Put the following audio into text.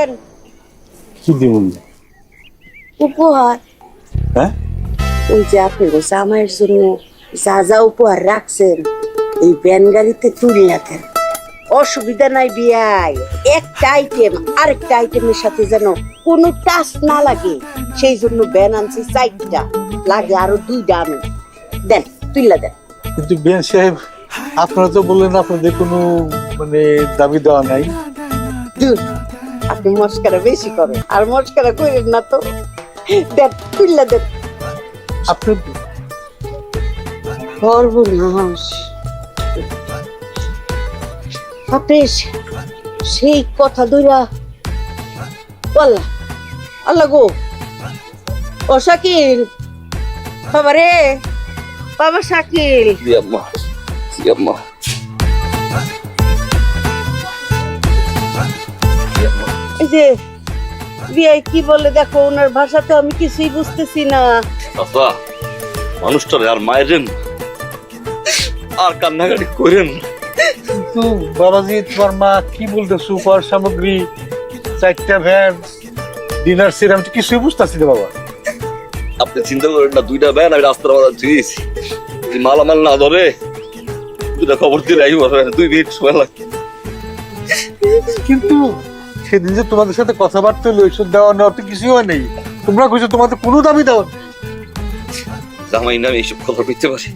দেন কি দিবেন? উপহার। হ্যাঁ, ওই যে আপনি জামাইয়ের জন্য যা যা উপহার রাখছেন এই ভ্যান গাড়িতে তুলিয়া দেন। অসুবিধা নাই বিয়াই, একটা আইটেম আরেকটা আইটেমের সাথে যেন কোনো টাচ না লাগে, সেই জন্য ভ্যান আনছি 4টা, লাগে আরো 2টা আনুন। দেন, তুইলা দেন। কিন্তু বিয়ান সাহেব, আপনারা তো বললেন আপনাদের কোনো মানে দাবি দেওয়া নাই। দুর, আপনি মস্কারা বেশি করেন, আর মস্কারা করেন না তো। দেন, তুইলা দেন। আপনি সর্বনাশ, আপনি সেই কথা দইরা আল্লাহ আল্লাহ গো। ও শাকিল, বাবা রে, বাবা শাকিল। এই যে বিয়াই কি বলে দেখো, ওনার ভাষাতে আমি কিছুই বুঝতেছি না। চাচা, মানুষটারে আর মায়েরেন আর কান্নাকাটি করেন। কিন্তু বাবাজি, তোমার মা কি বলতেছে? উপহার সামগ্রী, 4টা ভ্যান, ডিনার সেট, আমি তো কিছুই বুঝতেছি না বাবা। আপনি চিন্তা করেন না, 2টা ব্যান আমি রাস্তার মাথা দিয়েছি। যদি মালামাল না ধরে 2টা খবর দিয়ে রাখি, 2 মিনিট সময় লাগবে। কিন্তু সেদিন যে তোমাদের সাথে কথাবার্তা হলো, ওইসব দেওয়া নেওয়া তো কিছুই হয় নাই। তোমরা কইছো তোমাদের কোনো দাবি দেওয়া নেই। জামাই নামে এইসব খবর পেতে পারি।